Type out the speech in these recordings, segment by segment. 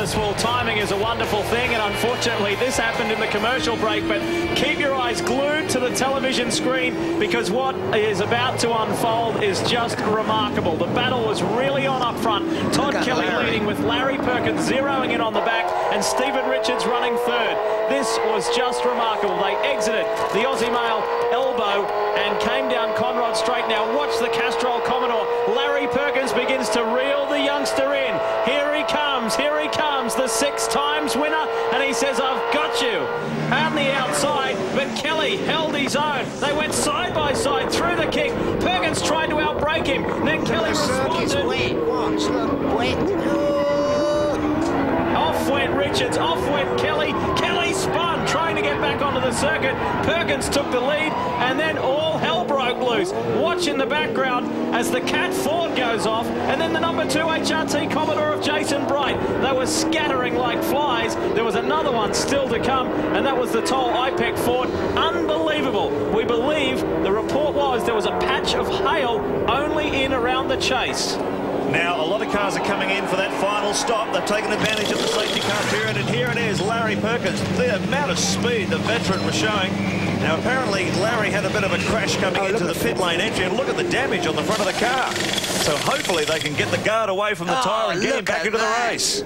Bathurst, well, timing is a wonderful thing, and unfortunately this happened in the commercial break, but keep your eyes glued to the television screen because what is about to unfold is just remarkable. The battle was really on up front. Todd Kelly leading with Larry Perkins zeroing in on the back and Stephen Richards running third. This was just remarkable. They exited the Aussie Male elbow and came down Conrod Straight. Now watch the Castrol Commodore. Larry Perkins begins to reel the youngster in. Here he comes, the 6 times winner, and he says, I've got you. On the outside, but Kelly held his own. They went side by side through the kick. Perkins tried to outbrake him. Then Kelly responded. Off went Richards, off went Kelly. Kelly spun, trying to get back onto the circuit. Perkins took the lead, and then all hell broke loose. Watch in the background as the Cat Ford goes off, and then the number 2 HRT Commodore of Jason Bright. They were scattering like flies. There was another one still to come, and that was the Toll IPEC Ford. Unbelievable. We believe the report was there was a patch of hail only in around the chase. Now, a lot of cars are coming in for that final stop. They've taken advantage of the safety car period, and here it is, Larry Perkins. The amount of speed the veteran was showing. Now, apparently, Larry had a bit of a crash coming into the pit lane entry, and look at the damage on the front of the car. So hopefully they can get the guard away from the tyre and get him back into the race.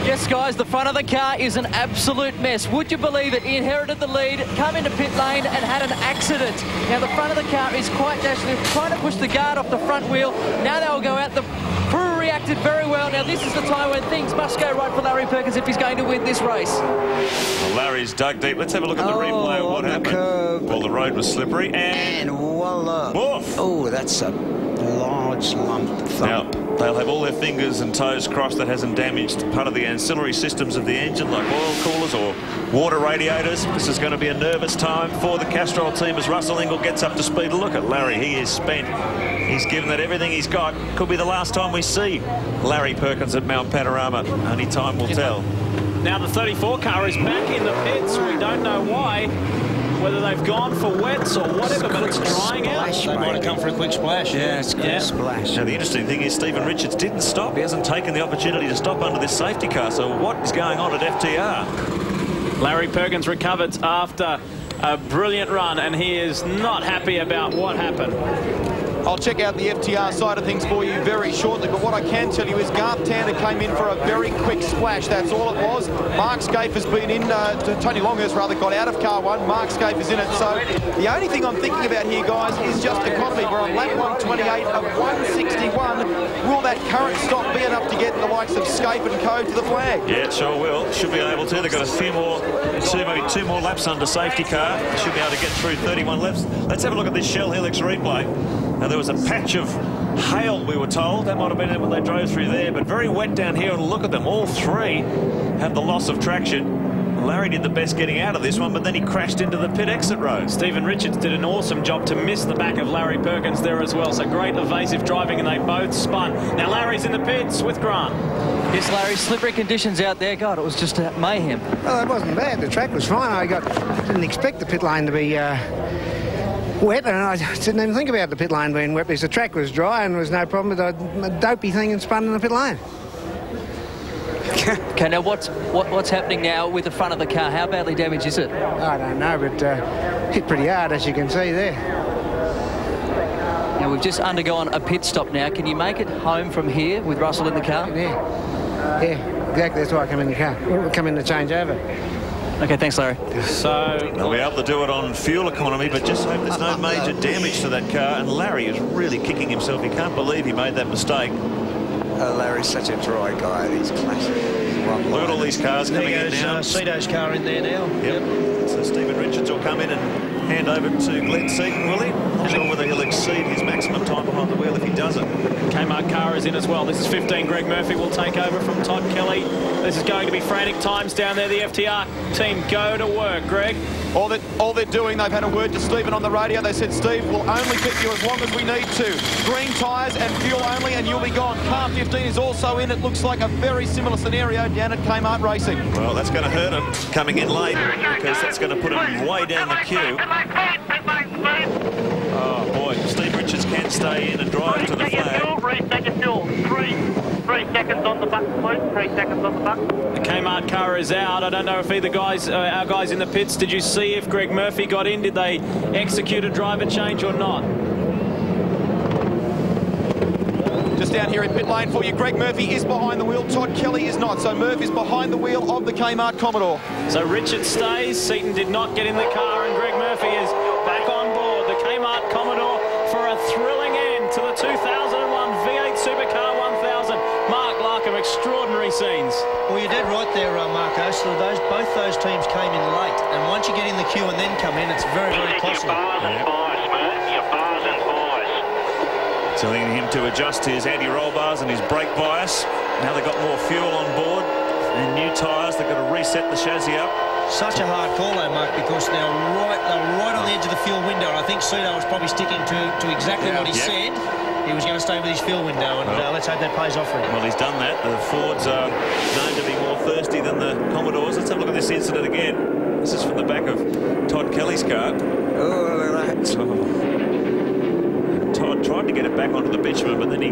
Yes, guys, the front of the car is an absolute mess. Would you believe it? He inherited the lead, come into pit lane and had an accident. Now, the front of the car is quite dashing, trying to push the guard off the front wheel. Now they'll go out. The crew reacted very well. Now, this is the time when things must go right for Larry Perkins if he's going to win this race. Well, Larry's dug deep. Let's have a look at the replay of what happened. Well, the road was slippery and voila. Woof. Oh, that's a large lump thump. Now, they'll have all their fingers and toes crossed that hasn't damaged part of the ancillary systems of the engine, like oil coolers or water radiators. This is going to be a nervous time for the Castrol team as Russell Ingall gets up to speed. Look at Larry. He is spent. He's given that everything he's got. Could be the last time we see Larry Perkins at Mount Panorama. Only time will tell. Now the 34 car is back in the pits. We don't know why. Whether they've gone for wets or whatever, but it's drying out. They might have come for a quick splash. Yeah, it's a splash. Now, the interesting thing is Stephen Richards didn't stop. He hasn't taken the opportunity to stop under this safety car. So what is going on at FTR? Larry Perkins recovers after a brilliant run, and he is not happy about what happened. I'll check out the FTR side of things for you very shortly, but what I can tell you is Garth Tander came in for a very quick splash. That's all it was. Mark Scaife has been in, Tony Longhurst rather got out of car 1. Mark Scaife is in it. So the only thing I'm thinking about here, guys, is just economy. We're on lap 128 of 161. Will that current stop be enough to get the likes of Scaife and co to the flag? Yeah, it sure will. Should be able to. They've got a few more, maybe 2 more laps under safety car. Should be able to get through 31 laps. Let's have a look at this Shell Helix replay. Now, there was a patch of hail, we were told. That might have been when they drove through there, but very wet down here. And look at them. All 3 have the loss of traction. Larry did the best getting out of this one, but then he crashed into the pit exit road. Stephen Richards did an awesome job to miss the back of Larry Perkins there as well. So great evasive driving, and they both spun. Now Larry's in the pits with Grant. Yes, Larry, slippery conditions out there. God, it was just mayhem. Well, it wasn't bad. The track was fine. I didn't expect the pit lane to be wet, and I didn't even think about the pit lane being wet because the track was dry and there was no problem with a dopey thing and spun in the pit lane. Okay, now what's happening now with the front of the car? How badly damaged is it? I don't know, but hit pretty hard, as you can see there. Now, we've just undergone a pit stop now. Can you make it home from here with Russell in the car? Yeah, exactly. That's why I come in the car. We'll come in to change over. Okay, thanks, Larry. So they'll be able to do it on fuel economy, but just hope there's no major damage to that car. And Larry is really kicking himself. He can't believe he made that mistake. Larry's such a dry guy. He's classic. Look at all these cars coming in now. Cito's car in there now. Yep. So Stephen Richards will come in and hand over to Glenn Seaton, will he? Not sure whether he'll exceed his maximum time behind the wheel if he doesn't. Kmart car is in as well. This is 15. Greg Murphy will take over from Todd Kelly. This is going to be frantic times down there. The FTR team go to work. Greg? All they're doing, they've had a word to Stephen on the radio. They said, Steve, we'll only keep you as long as we need to. Green tyres and fuel only, and you'll be gone. Car 15 is also in. It looks like a very similar scenario down at Kmart Racing. Well, that's going to hurt him coming in late because that's going to put him way down the queue. Oh, boy. Steve Richards can stay in and drive to the flag. Reset your fuel. 3 seconds on on the button, please. 3 seconds on the button. The Kmart car is out. I don't know if either guys, our guys in the pits, did you see if Greg Murphy got in? Did they execute a driver change or not? Just down here in pit lane for you, Greg Murphy is behind the wheel, Todd Kelly is not. So Murphy is behind the wheel of the Kmart Commodore. So Richard stays, Seaton did not get in the car, and Greg Murphy is back on board the Kmart Commodore for a thrilling end to the 2001 V8 Supercar 1000. Mark Larkham, extraordinary scenes. Well, you're dead right there, Marco. So both those teams came in late, and once you get in the queue and then come in, it's very, very costly. Telling him to adjust his anti-roll bars and his brake bias. Now they've got more fuel on board and new tyres. They've got to reset the chassis up. Such a hard call, though, Mark, because they're right on the edge of the fuel window. I think Sudo was probably sticking to exactly what he said. He was going to stay with his fuel window, and let's hope that pays off for him. Well, he's done that. The Fords are known to be more thirsty than the Commodores. Let's have a look at this incident again. This is from the back of Todd Kelly's car. Oh, look at that. Todd tried to get it back onto the bitumen, but then he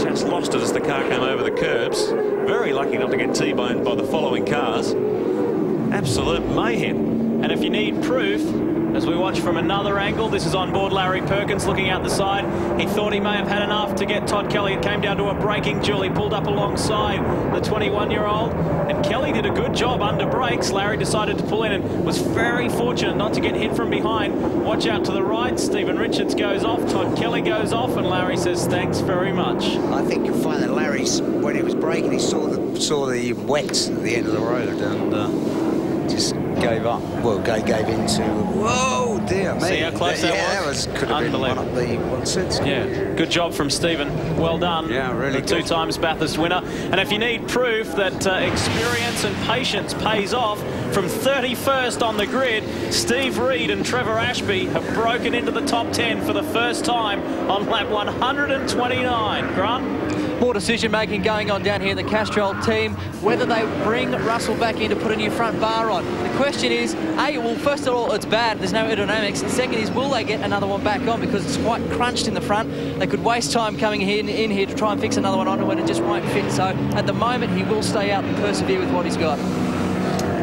just lost it as the car came over the curbs. Very lucky not to get T-boned by the following cars. Absolute mayhem. And if you need proof, as we watch from another angle, this is on board Larry Perkins looking out the side. He thought he may have had enough to get Todd Kelly. It came down to a braking duel. He pulled up alongside the 21-year-old, and Kelly did a good job under brakes. Larry decided to pull in and was very fortunate not to get hit from behind. Watch out to the right. Stephen Richards goes off. Todd Kelly goes off, and Larry says thanks very much. I think you'll find that Larry's, when he was braking, he saw the wet at the end of the road and just gave up. Well, gave into. Whoa, dear me. See how close that was? Could have been one of the 1/6. Yeah, good job from Stephen. Well done. Yeah, really the 2 times Bathurst winner. And if you need proof that experience and patience pays off, from 31st on the grid, Steve Reed and Trevor Ashby have broken into the top 10 for the first time on lap 129. Grant? More decision-making going on down here in the Castrol team, whether they bring Russell back in to put a new front bar on. The question is, well, first of all, it's bad. There's no aerodynamics. And second is, will they get another one back on? Because it's quite crunched in the front. They could waste time coming in here to try and fix another one on when it just won't fit. So at the moment, he will stay out and persevere with what he's got.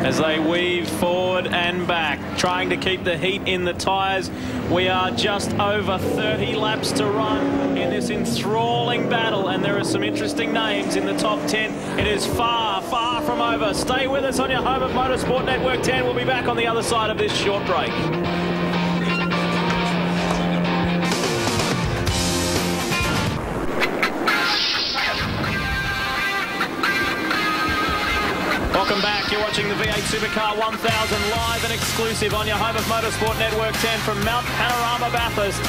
As they weave forward and back, trying to keep the heat in the tyres. We are just over 30 laps to run in this enthralling battle, and there are some interesting names in the top 10. It is far, far from over. Stay with us on your home of Motorsport Network 10. We'll be back on the other side of this short break. Welcome back. You're watching the V8 Supercar 1000 live and exclusive on your home of Motorsport Network 10 from Mount Panorama, Bathurst.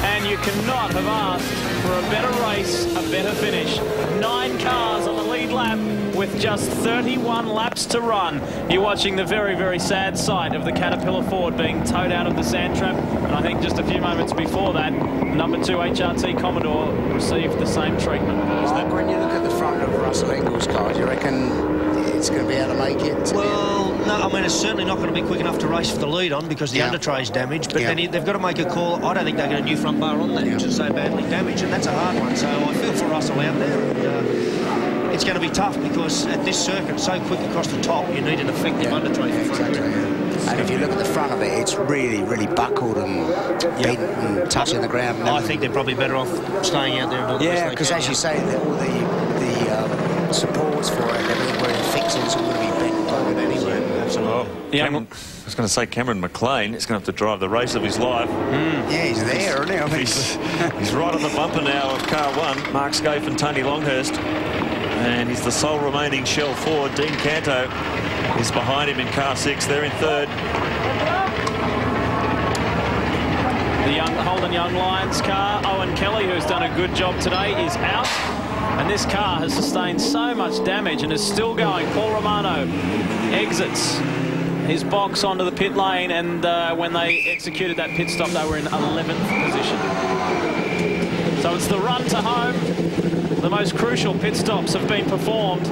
And you cannot have asked for a better race, a better finish. 9 cars on the lead lap with just 31 laps to run. You're watching the very, very sad sight of the Caterpillar Ford being towed out of the sand trap. And I think just a few moments before that, number 2 HRT Commodore received the same treatment. When you look at the front of Russell Ingall's car, do you reckon it's going to be able to make it? Well, no, I mean, it's certainly not going to be quick enough to race for the lead on because the under tray is damaged. But then they've got to make a call. I don't think they get a new front bar on that, which is so badly damaged, and that's a hard one. So I feel for Russell out there. And, it's going to be tough because at this circuit, so quick across the top, you need an effective under tray for front grid. And if you look at the front of it, it's really, really buckled and bent and touching the ground. I think they're probably better off staying out there and doing the best they can. because as you say, all the supports for it, everything where it fixes are going to be bent by it anyway. Absolutely. I was going to say Cameron McLean is going to have to drive the race of his life. Yeah, he's there, isn't he? I mean, he's right on the bumper now of car 1, Mark Scaife and Tony Longhurst. And he's the sole remaining Shell Ford. Dean Canto is behind him in car 6. They're in 3rd. The Holden Young Lions car, Owen Kelly, who's done a good job today, is out. And this car has sustained so much damage and is still going. Paul Romano exits his box onto the pit lane, and when they executed that pit stop, they were in 11th position. So it's the run to home. The most crucial pit stops have been performed,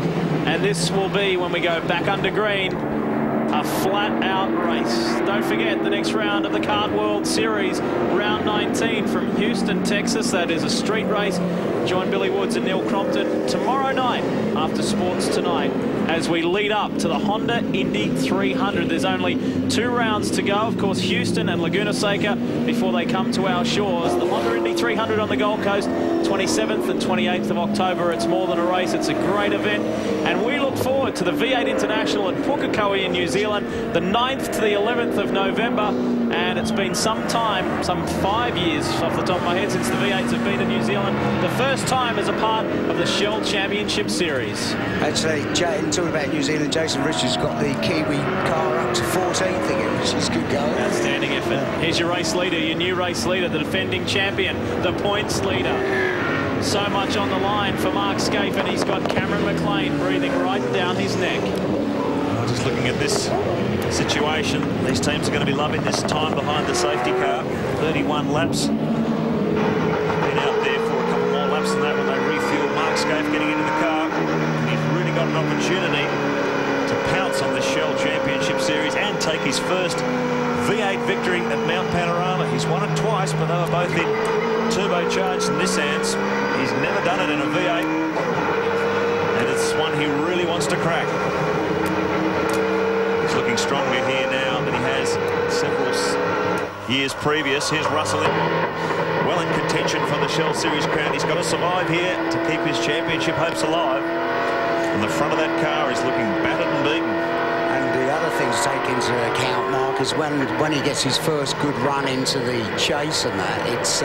and this will be, when we go back under green, a flat-out race. Don't forget the next round of the Kart World Series, round 19 from Houston, Texas. That is a street race Join Billy Woods and Neil Crompton tomorrow night after Sports Tonight as we lead up to the Honda Indy 300. There's only 2 rounds to go. Of course, Houston and Laguna Seca before they come to our shores. The Honda Indy 300 on the Gold Coast, 27th and 28th of October. It's more than a race. It's a great event. And we look forward to the V8 International at Pukekohe in New Zealand, the 9th to the 11th of November. And it's been some time, some 5 years off the top of my head, since the V8s have been in New Zealand. The first time as a part of the Shell Championship Series. Actually, talking about New Zealand, Jason Richards got the Kiwi car up to 14th again, which is good going. Outstanding effort. Here's your race leader, your new race leader, the defending champion, the points leader. So much on the line for Mark Scaife, and he's got Cameron McLean breathing right down his neck. Just looking at this situation, these teams are going to be loving this time behind the safety car. 31 laps. Been out there for a couple more laps than that when they refuel. Mark Scaife getting into the car. He's really got an opportunity to pounce on this Shell Championship Series and take his first V8 victory at Mount Panorama. He's won it twice, but they were both in turbocharged Nissans. He's never done it in a V8, and it's one he really wants to crack. He's looking stronger here now than he has several years previous. Here's Russell well in contention for the Shell Series crown. He's got to survive here to keep his championship hopes alive. And the front of that car is looking battered and beaten. And the other thing to take into account, Mark, is when he gets his first good run into the chase and that, it's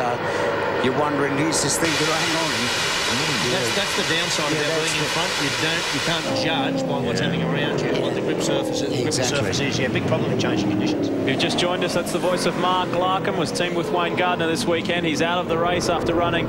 you're wondering, is this thing going to hang on? That's the downside about being in front. You can't judge by what's happening around you, what the grip surface is. Yeah, big problem in changing conditions. You've just joined us. That's the voice of Mark Larkham. Was teamed with Wayne Gardner this weekend. He's out of the race after running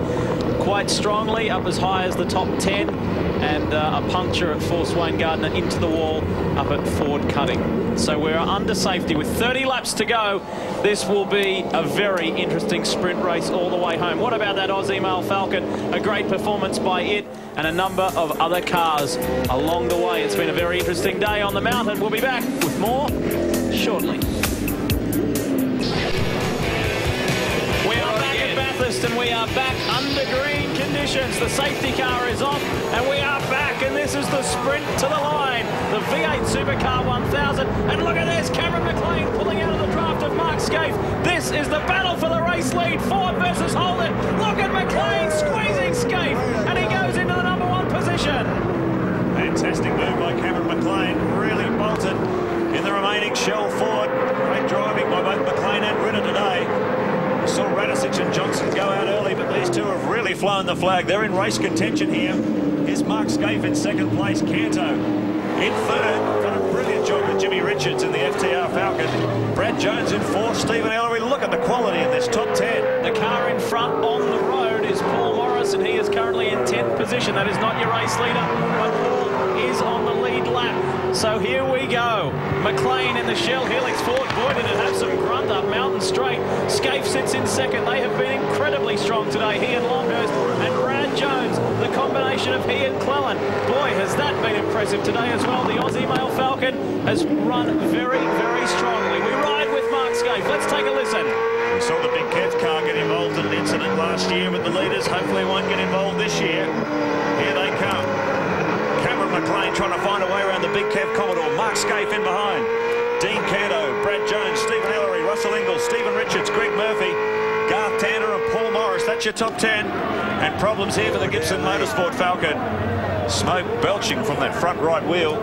quite strongly, up as high as the top 10, and a puncture at forced Wayne Gardner into the wall up at Ford Cutting. So we're under safety with 30 laps to go. This will be a very interesting sprint race all the way home. What about that Aussie Male Falcon? A great performance by it and a number of other cars along the way. It's been a very interesting day on the mountain. We'll be back with more shortly. We are back at Bathurst, and we are back under green conditions. The safety car is off, and we are back, and this is the sprint to the line. The V8 Supercar 1000, and look at this, Cameron McLean pulling out of the draft of Mark Scaife. This is the battle for the race lead, Ford versus Holden. Look at McLean squeezing Scaife, and he goes into the #1 position. Fantastic move by Cameron McLean, really bolted in the remaining Shell Ford. Great driving by both McLean and Ritter today. We saw Radicic and Johnson go out early, but these two have really flown the flag. They're in race contention here. Here's Mark Scaife in second place, Canto in third. Got a brilliant job with Jimmy Richards in the FTR Falcon. Brad Jones in fourth, Stephen Ellery. Look at the quality in this top 10. The car in front on the road is Paul Morris, and he is currently in 10th position. That is not your race leader, but Paul is on the lead lap. So here we go. McLean in the Shell Helix Ford. Boy, did it have some grunt up Mountain Straight. Scaife sits in second. They have been incredibly strong today. He and Longhurst and Brad Jones. The combination of he and Clellan. Boy, has that been impressive today as well. The Aussie Male Falcon has run very, very strongly. We ride with Mark Scaife. Let's take a listen. We saw the Big Kev car get involved in an incident last year with the leaders. Hopefully won't get involved this year. Here they come. Cameron McLean trying to find a way around the Big Kev Commodore. Mark Scaife in behind. Dean Canto, Brad Jones, Stephen Ellery, Russell Ingles, Stephen Richards, Greg Murphy, Garth Tander and Paul Morris. That's your top 10. And problems here for the Gibson Motorsport Falcon. Smoke belching from that front right wheel.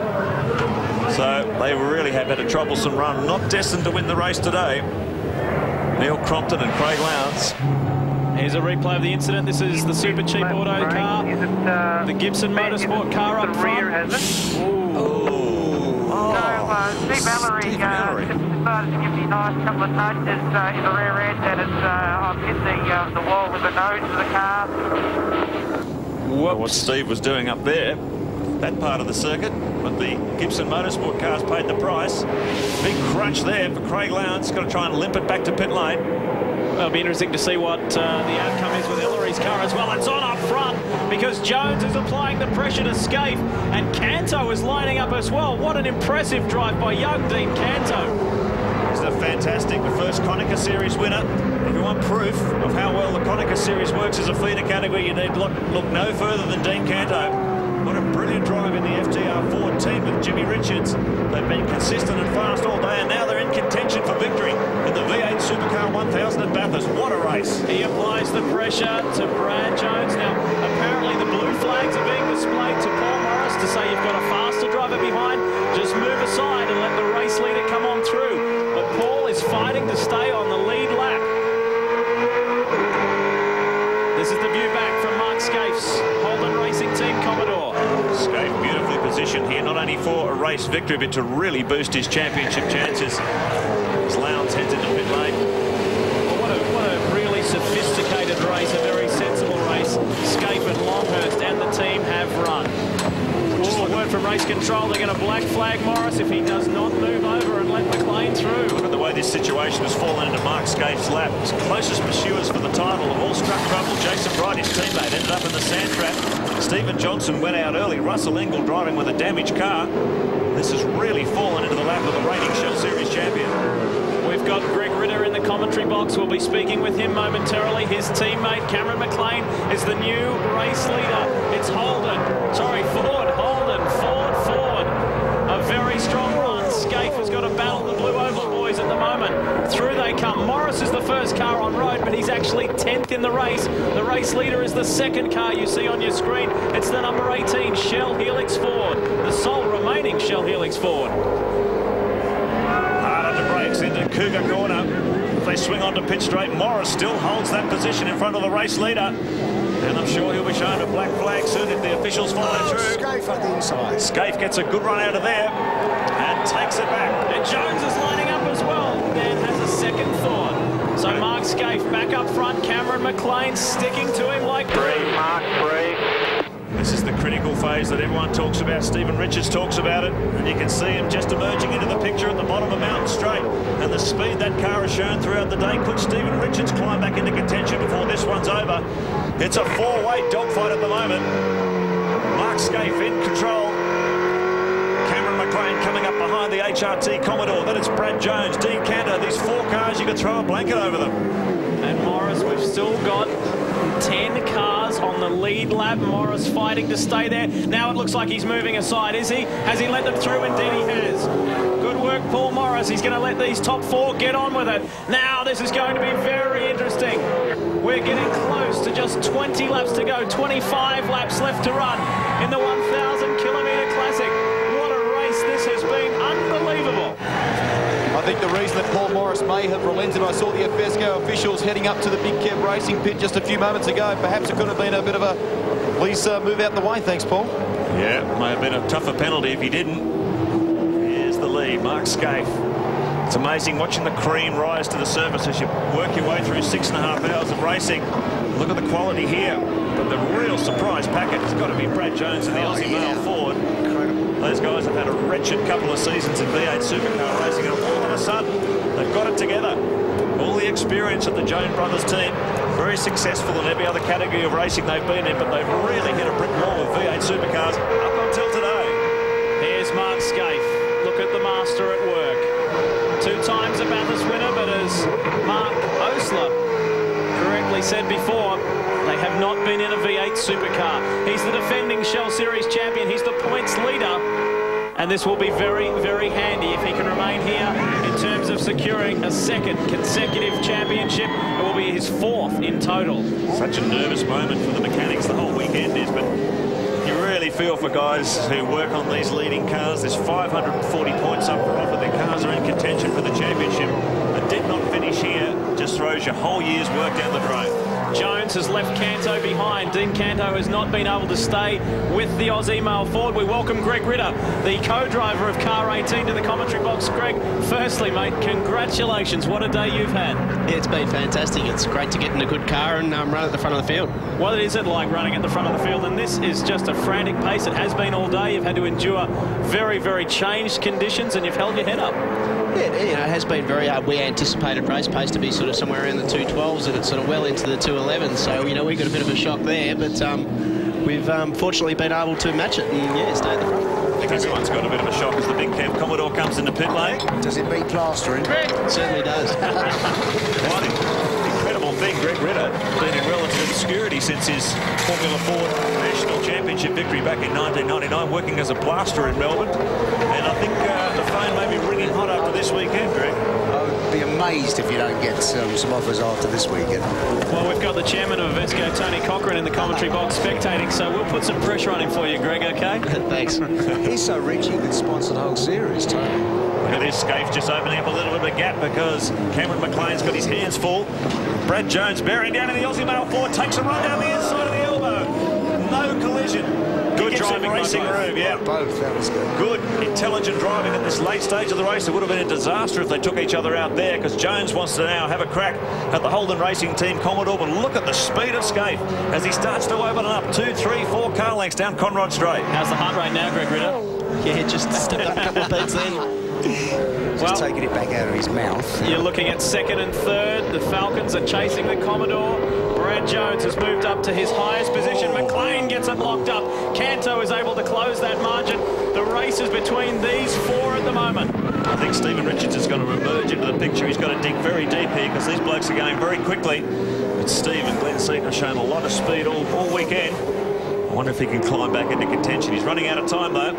So they really have had a troublesome run. Not destined to win the race today. Neil Crompton and Craig Lowndes. Here's a replay of the incident. This is the Super Cheap Auto car. The Gibson Motorsport car up front. Steve Ellery decided to give me a nice couple of nudges in the rear end, and it's I've hit the wall with the nose of the car. What Steve was doing up there, that part of the circuit, but the Gibson Motorsport cars paid the price. Big crunch there for Craig Lowndes. Got to try and limp it back to pit lane. Well, it'll be interesting to see what the outcome is with Ellery's car as well. It's on up front because Jones is applying the pressure to Scaife, and Canto is lining up as well. What an impressive drive by young Dean Canto. He's a fantastic, the first Konica Series winner. If you want proof of how well the Konica Series works as a feeder category, you need look no further than Dean Canto. What a brilliant drive in the FTR Ford team with Jimmy Richards. They've been consistent and fast all day, and now they're in contention for victory in the V8 Supercar 1000 at Bathurst. What a race. He applies the pressure to Brad Jones. Now, apparently the blue flags are being displayed to Paul Morris to say you've got a faster driver behind. Just move aside and let the race leader come on through. But Paul is fighting to stay on the lead lap. This is the view back from Mark Scaife's Holden Racing Team Commodore. Scaife beautifully positioned here, not only for a race victory, but to really boost his championship chances. As Lowndes heads into pit lane. Well, what a really sophisticated race, a very sensible race. Scaife and Longhurst and the team have run. A word from race control, they're going to black flag Morris if he does not move over and let McLean through. Look at the way this situation has fallen into Mark Scaife's lap. His closest pursuers for the title have all struck trouble. Jason Bright, his teammate, ended up in the sand trap. Stephen Johnson went out early. Russell Engel driving with a damaged car. This has really fallen into the lap of the reigning Shell Series champion. We've got Greg Ritter in the commentary box. We'll be speaking with him momentarily. His teammate Cameron McLean is the new race leader. It's Ford. A very strong run. Scaife has got to battle the Blue Oval boys at the moment. Through they come. Morris is the first car on road, but he's actually 10th in the race. The race leader is the second car you see on your screen. It's the number 18 Shell Helix Ford, the sole remaining Shell Helix Ford. Hard under brakes into Cougar corner. If they swing onto pit straight, Morris still holds that position in front of the race leader. And I'm sure he'll be shown a black flag soon if the officials follow through. Scaife on the inside. Scaife gets a good run out of there and takes it back. And Jones is lining up as well and has a second thought. So Mark Scaife back up front. Cameron McLean sticking to him like Three, Mark, three. This is the critical phase that everyone talks about. Stephen Richards talks about it, and you can see him just emerging into the picture at the bottom of Mountain Straight. And the speed that car has shown throughout the day could Stephen Richards climb back into contention before this one's over. It's a four-way dogfight at the moment. Mark Scaife in control. Cameron McLean coming up behind the HRT Commodore. Then it's Brad Jones, Dean Cantor. These four cars, you could throw a blanket over them. And Morris, we've still got 10 cars on the lead lap. Morris fighting to stay there. Now it looks like he's moving aside, is he? Has he let them through? Indeed he has. Good work, Paul Morris. He's going to let these top four get on with it. Now this is going to be very interesting. We're getting close to just 20 laps to go. 25 laps left to run in the 1,000 kilometre classic. What a race this has been. Unbelievable. I think the reason that Paul Morris may have relented, I saw the FESCO officials heading up to the Big Kev Racing pit just a few moments ago. Perhaps it could have been a bit of a, please move out the way. Thanks, Paul. Yeah, may have been a tougher penalty if he didn't. Here's the lead, Mark Scaife. It's amazing watching the cream rise to the surface as you work your way through 6.5 hours of racing. Look at the quality here. But the real surprise packet has got to be Brad Jones and the Aussie Male Ford. Those guys have had a wretched couple of seasons in V8 Supercar racing, and all of a sudden, they've got it together. All the experience of the Jones brothers team, very successful in every other category of racing they've been in, but they've really hit a brick wall with V8 Supercars up until today. Here's Mark Scaife. Look at the master at work. 2 times a Bathurst winner, but as Mark Osler correctly said before, they have not been in a V8 Supercar. He's the defending Shell Series champion. He's the points leader. And this will be very, very handy if he can remain here in terms of securing a second consecutive championship. It will be his 4th in total. Such a nervous moment for the mechanics the whole weekend is, but you really feel for guys who work on these leading cars. There's 540 points up for offer. Their cars are in contention for the championship. But did not finish here. Just throws your whole year's work down the drain. Jones has left Canto behind. Dean Canto has not been able to stay with the Aussie Male Ford. We welcome Greg Ritter, the co-driver of Car 18, to the commentary box. Greg, firstly, mate, congratulations. What a day you've had. Yeah, it's been fantastic. It's great to get in a good car and run at the front of the field. What is it like running at the front of the field? And this is just a frantic pace. It has been all day. You've had to endure very, very changed conditions, and you've held your head up. Yeah, it has been very hard. We anticipated race pace to be sort of somewhere around the 212s, and it's sort of well into the 211s. So, we got a bit of a shock there, but we've fortunately been able to match it and, stay at the front. Everyone's got a bit of a shock as the big Cam Commodore comes into pit lane. Does it beat plastering? It certainly does. What an incredible thing. Greg Ritter been in relative obscurity since his Formula 4 National Championship victory back in 1999, working as a plasterer in Melbourne. And I think the phone may be ringing hot after this weekend, Greg. I would be amazed if you don't get some offers after this weekend. Well, we've got the chairman of Avesco, Tony Cochrane, in the commentary box spectating, so we'll put some pressure on him for you, Greg, OK? Thanks. He's so rich he could sponsor the whole series, Tony. Look at this, Scaife just opening up a little bit of a gap because Cameron McLean's got his hands full. Brad Jones bearing down in the Aussie Mail 4, takes him right down the inside of the elbow. No collision. Good driving, racing room, yeah. Both, that was good. Good, intelligent driving at this late stage of the race. It would have been a disaster if they took each other out there, because Jones wants to now have a crack at the Holden Racing Team Commodore. But look at the speed of Scaife as he starts to open up 2, 3, 4 car lengths down Conrod Straight. How's the heart rate now, Greg Ritter? Yeah, just stepped up a couple of beats then. Just taking it back out of his mouth. You're looking at second and third. The Falcons are chasing the Commodore. Brad Jones has moved up to his highest position. McLean gets it locked up. Canto is able to close that margin. The race is between these four at the moment. I think Stephen Richards is going to emerge into the picture. He's got to dig very deep here because these blokes are going very quickly. But Steve and Glenn Seton have shown a lot of speed all weekend. I wonder if he can climb back into contention. He's running out of time, though.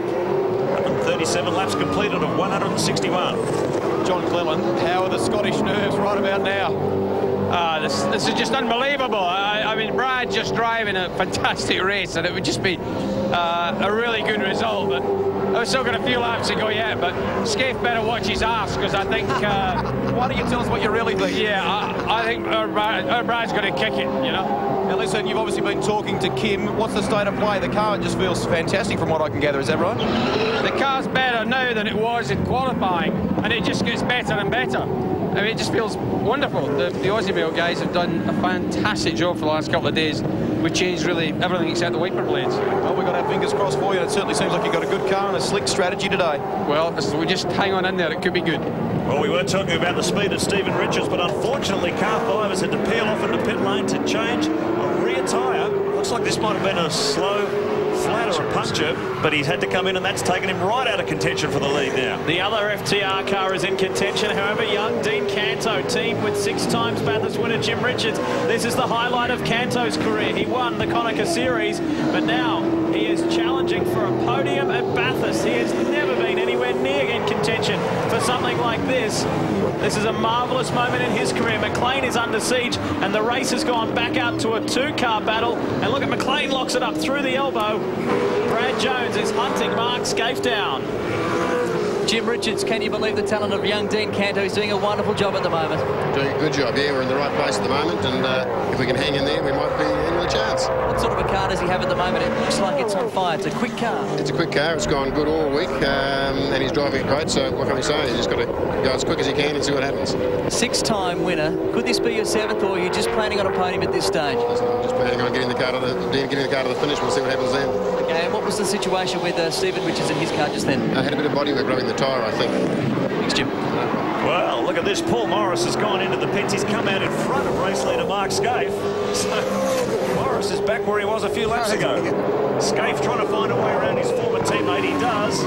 137 laps completed of 161. John Cleland, how are the Scottish nerves right about now? This is just unbelievable. I mean, Brad just driving a fantastic race, and it would just be a really good result. But I've still got a few laps to go yet. But Scaife better watch his arse, because I think. Why don't you tell us what you really think? Yeah, I think Brad's going to kick it. You know. Now listen, you've obviously been talking to Kim. What's the state of play? The car just feels fantastic from what I can gather. Is that right? The car's better now than it was in qualifying, and it just gets better and better. I mean, it just feels wonderful. The Aussie Mail guys have done a fantastic job for the last couple of days. We've changed really everything except the wiper blades. Well, we've got our fingers crossed for you. It certainly seems like you've got a good car and a slick strategy today. Well, we just hang on in there. It could be good. Well, we were talking about the speed of Stephen Richards, but unfortunately, car 5 has had to peel off into pit lane to change a rear tyre. Looks like this might have been a slow flat or a puncture, but he's had to come in, and that's taken him right out of contention for the lead now. The other FTR car is in contention, however, young Dean Canto, teamed with 6 times Bathurst winner Jim Richards. This is the highlight of Canto's career. He won the Konica Series, but now he is challenging for a podium at Bathurst. He has never been anywhere near in contention for something like this. This is a marvellous moment in his career. McLean is under siege, and the race has gone back out to a 2-car battle. And look at McLean locks it up through the elbow. Brad Jones is hunting Mark Scaife down. Jim Richards, can you believe the talent of young Dean Canto? He's doing a wonderful job at the moment. Doing a good job, yeah. We're in the right place at the moment, and if we can hang in there, we might be in with a chance. What sort of a car does he have at the moment? It looks like it's on fire. It's a quick car. It's a quick car. It's gone good all week, and he's driving it great, so what can we say? He's just got to go as quick as he can and see what happens. 6-time winner. Could this be your 7th, or are you just planning on a podium at this stage? Listen, I'm just planning on getting the car to the finish. We'll see what happens then. Okay, and what was the situation with Stephen Richards in his car just then? I had a bit of body work rubbing the tyre, I think. Thanks, Jim. Well, look at this. Paul Morris has gone into the pits. He's come out in front of race leader Mark Scaife. So Morris is back where he was a few laps ago. Scaife trying to find a way around his former teammate. He does.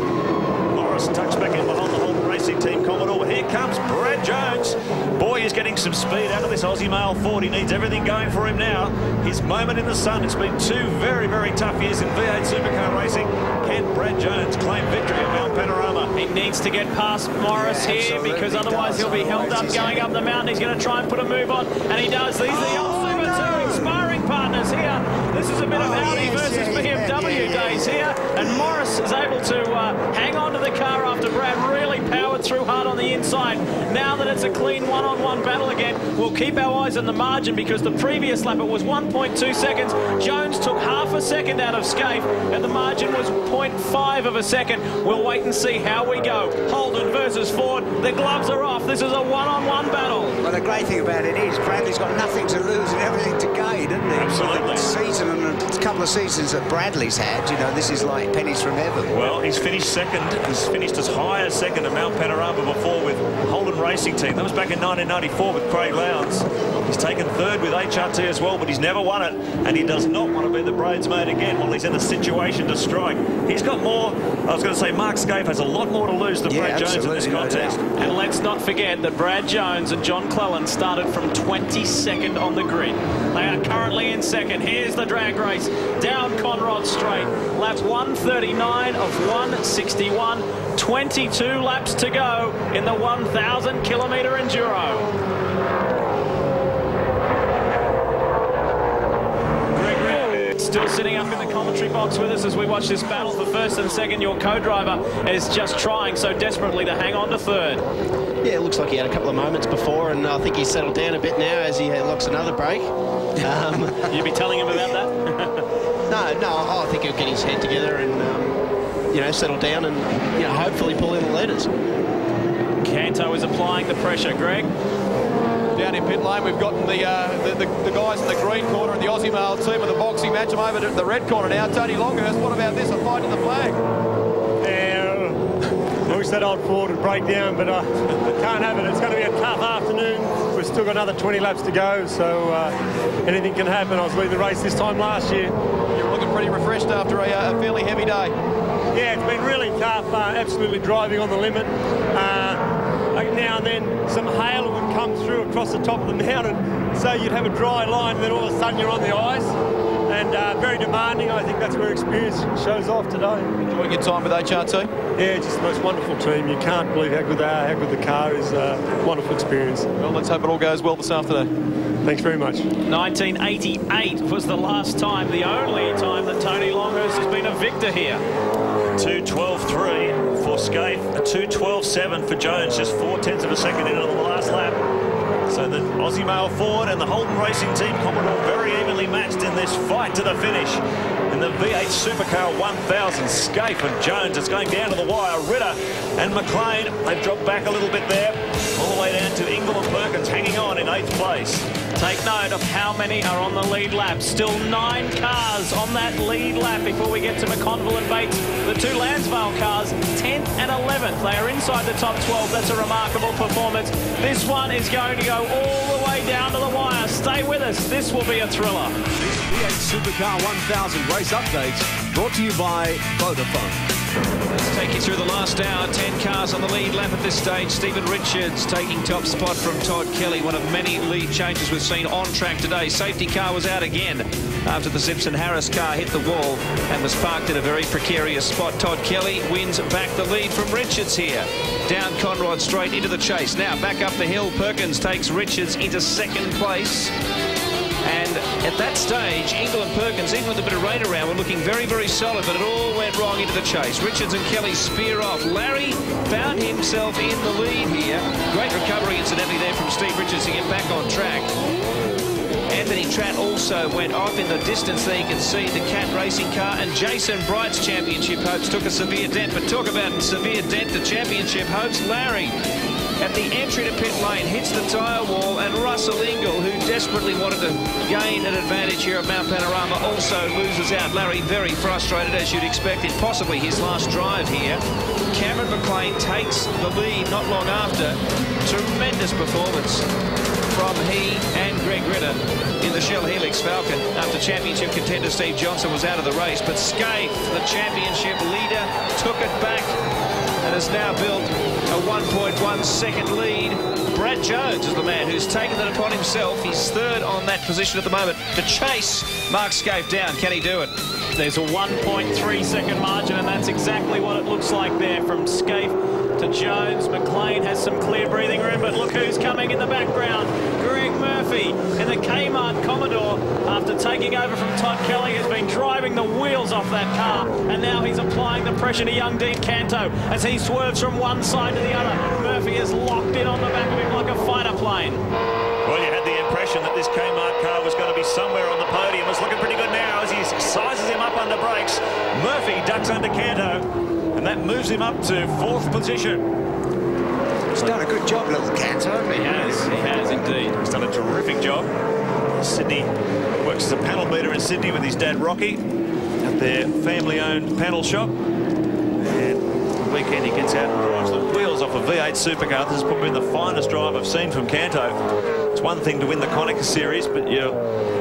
Morris tucks back in behind the Holden Racing Team Commodore. But here comes Brad Jones. Boy, he's getting some speed out of this Aussie Mail 40. He needs everything going for him now. His moment in the sun. It's been 2 very, very tough years in V8 Supercar racing. Can Brad Jones claim victory at Mount Panorama? He needs to get past Morris here, because otherwise he'll be held up going up the mountain. He's going to try and put a move on, and he does. These are the old Super 2 sparring partners here. This is a bit of Audi versus BMW days here, and Morris is able to hang on to the car after Brad really powered through hard on the inside. Now that it's a clean one-on-one battle again, we'll keep our eyes on the margin, because the previous lap it was 1.2 seconds. Jones took half a second out of Scaife, and the margin was 0.5 of a second. We'll wait and see how we go. Holden versus Ford. The gloves are off. This is a one-on-one battle. Well, the great thing about it is Bradley's got nothing to lose and everything to gain, hasn't he? Absolutely. The season and a couple of seasons that Bradley's had, you know, this is like pennies from heaven. Well, he's finished second. He's finished as high as second at Mount Panorama before with Holden Racing Team. That was back in 1994 with Craig Lowndes. He's taken third with HRT as well, but he's never won it, and he does not want to be the bridesmaid again while he's in a situation to strike. He's got more. I was going to say Mark Scaife has a lot more to lose than Brad Jones in this contest. And let's not forget that Brad Jones and John Cleland started from 22nd on the grid. They are currently in second. Here's the drag race down Conrod Straight. Lap 139 of 161. 22 laps to go in the 1,000-kilometre enduro. Still sitting up in the commentary box with us as we watch this battle for first and second. Your co-driver is just trying so desperately to hang on to third. Yeah, it looks like he had a couple of moments before, and I think he's settled down a bit now as he locks another break. You'd be telling him about that? No, I think he'll get his head together and, you know, settle down and, you know, hopefully pull in the leaders. Canto is applying the pressure. Greg? Down in pit lane, we've got the guys in the green corner and the Aussie male team of the boxing match. I'm over to the red corner now. Tony Longhurst, what about this? A fight in the flag. Yeah, I wish that old Ford would break down, but I can't have it. It's going to be a tough afternoon. We've still got another 20 laps to go, so anything can happen. I was leading the race this time last year. You're looking pretty refreshed after a fairly heavy day. Yeah, it's been really tough, absolutely driving on the limit. Like now and then some hail would come through across the top of the mountain, so you'd have a dry line and then all of a sudden you're on the ice, and very demanding. I think that's where experience shows off today. Enjoying your time with HRT? Yeah, just the most wonderful team. You can't believe how good they are, how good the car is. Wonderful experience. Well, let's hope it all goes well this afternoon. Thanks very much. 1988 was the last time, the only time that Tony Longhurst has been a victor here. 2:12.3 for Scaife, a 2:12.7 for Jones, just 0.4 of a second into the last lap. So the Aussie male Ford and the Holden Racing Team Commodore very evenly matched in this fight to the finish. In the V8 Supercar 1000, Scaife and Jones, it's going down to the wire. Ritter and McLean, they've dropped back a little bit there, all the way down to Ingle and Perkins hanging on in 8th place. Take note of how many are on the lead lap. Still 9 cars on that lead lap before we get to McConville and Bates. The 2 Lansvale cars, 10th and 11th. They are inside the top 12. That's a remarkable performance. This one is going to go all the way down to the wire. Stay with us. This will be a thriller. V8 Supercar 1000 race updates brought to you by Vodafone. Let's take you through the last hour. 10 cars on the lead lap at this stage. Stephen Richards taking top spot from Todd Kelly. One of many lead changes we've seen on track today. Safety car was out again after the Simpson Harris car hit the wall and was parked in a very precarious spot. Todd Kelly wins back the lead from Richards here. Down Conrod Straight into the chase. Now back up the hill. Perkins takes Richards into 2nd place. And at that stage, Ingle and Perkins, even with a bit of rain around, were looking very, very solid, but it all went wrong into the chase. Richards and Kelly spear off. Larry found himself in the lead here. Great recovery, incidentally, there from Steve Richards to get back on track. Anthony Tratt also went off in the distance there. You can see the Cat Racing car, and Jason Bright's championship hopes took a severe dent. But talk about severe dent to championship hopes. Larry, at the entry to pit lane, hits the tyre wall, and Russell Ingle, who desperately wanted to gain an advantage here at Mount Panorama, also loses out. Larry very frustrated, as you'd expect, in possibly his last drive here. Cameron McLean takes the lead not long after. Tremendous performance from he and Greg Ritter in the Shell Helix Falcon after championship contender Steve Johnson was out of the race. But Scaife, the championship leader, took it back and has now built a 1.1 second lead. Brad Jones is the man who's taken that upon himself. He's 3rd on that position at the moment to chase Mark Scaife down. Can he do it? There's a 1.3 second margin, and that's exactly what it looks like there from Scaife to Jones. McLean has some clear breathing room, but look who's coming in the background. Greg Murphy in the Kmart Commodore, after taking over from Todd Kelly, has been driving the wheels off that car, and now he's applying the pressure to young Dean Canto as he swerves from one side to the other. Murphy is locked in on the back of him like a fighter plane. Well, you had the impression that this Kmart car was going to be somewhere on the podium. It's looking pretty good now as he sizes him up under brakes. Murphy ducks under Canto, and that moves him up to 4th position. He's done a good job, little Canto. He has indeed. He's done a terrific job. Sydney works as a panel beater in Sydney with his dad Rocky at their family-owned panel shop. And the weekend he gets out and drives the wheels off a V8 Supercar. This has probably been the finest drive I've seen from Canto. It's one thing to win the Konica Series, but you're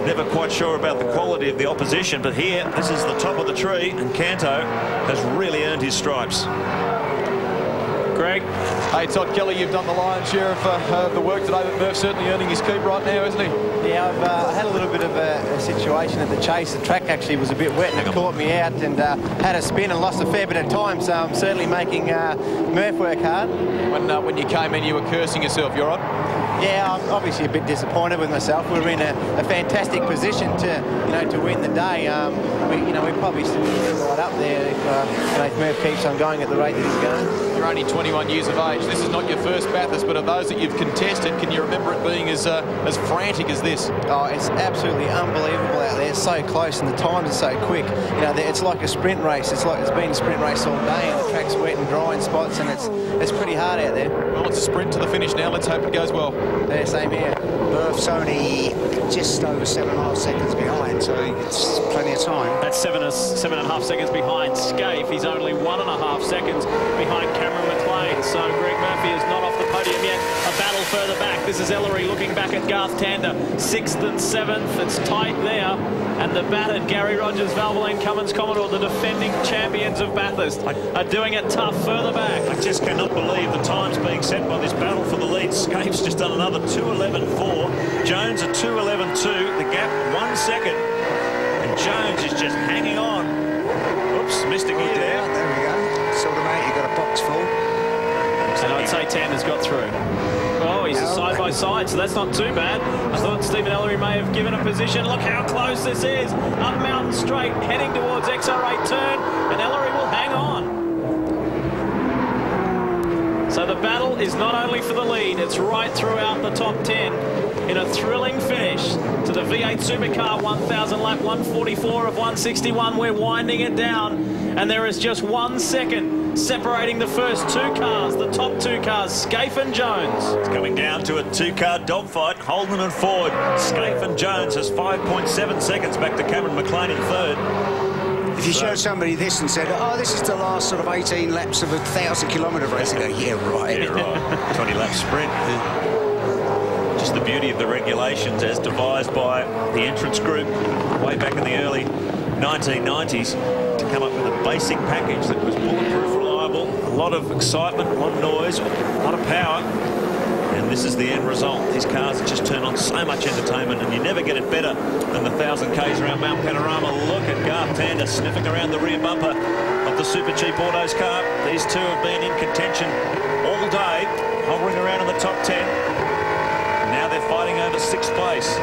never quite sure about the quality of the opposition. But here, this is the top of the tree, and Canto has really earned his stripes. Greg? Hey, Todd Kelly, you've done the lion's share of the work today, but Murph's certainly earning his keep right now, isn't he? Yeah, I've had a little bit of a situation at the chase. The track actually was a bit wet and it caught me out, and had a spin and lost a fair bit of time, so I'm certainly making Murph work hard. When you came in, you were cursing yourself, you're right? Yeah, I'm obviously a bit disappointed with myself. We were in a fantastic position to win the day. We probably still be right up there if Murph keeps on going at the rate that he's going. You're only 21 years of age. This is not your first Bathurst, but of those that you've contested, can you remember it being as frantic as this? Oh, it's absolutely unbelievable out there. It's so close, and the times are so quick. It's like a sprint race. It's been a sprint race all day, and the track's wet and dry in spots, and it's pretty hard out there. Well, it's a sprint to the finish now. Let's hope it goes well. Yeah, same here. Murph's only just over 7.5 seconds behind, so it's plenty of time. That's 7.5 seconds behind Scaife. He's only 1.5 seconds behind Cameron McLean. So Greg Murphy is not off the podium yet. A battle further back. This is Ellery looking back at Garth Tander. 6th and 7th. It's tight there. And the battered Gary Rogers, Valvoline Cummins Commodore, the defending champions of Bathurst, are doing it tough further back. I just cannot believe the times being set by this battle for the lead. Scaife's just done another 2:11.4. Jones a 2:11.2. The gap 1 second. And Jones is just hanging on. Oops, missed a gear there. There we go. Sort of mate, you got a box full. And I'd say Tander's got through. Oh, he's side by side, so that's not too bad. I thought Stephen Ellery may have given a position. Look how close this is. Up Mountain Straight, heading towards XR8 turn, and Ellery will hang on. So the battle is not only for the lead, it's right throughout the top 10 in a thrilling finish to the V8 Supercar 1,000 lap 144 of 161. We're winding it down, and there is just 1 second separating the first two cars, the top two cars, Scaife and Jones. It's coming down to a two-car dogfight, Holden and Ford. Scaife and Jones has 5.7 seconds back to Cameron McLean in third. If you showed somebody this and said, oh, this is the last sort of 18 laps of a 1,000-kilometre race, they go, yeah, right. Yeah, right. 20-lap sprint. Just the beauty of the regulations as devised by the entrance group way back in the early 1990s to come up with a basic package that was bulletproof, reliable, a lot of excitement, a lot of noise, a lot of power. And this is the end result. These cars just turn on so much entertainment, and you never get it better than the 1,000 Ks around Mount Panorama. Look at Garth Tander sniffing around the rear bumper of the Super Cheap Autos car. These two have been in contention all day, hovering around in the top 10. Now they're fighting over 6th place.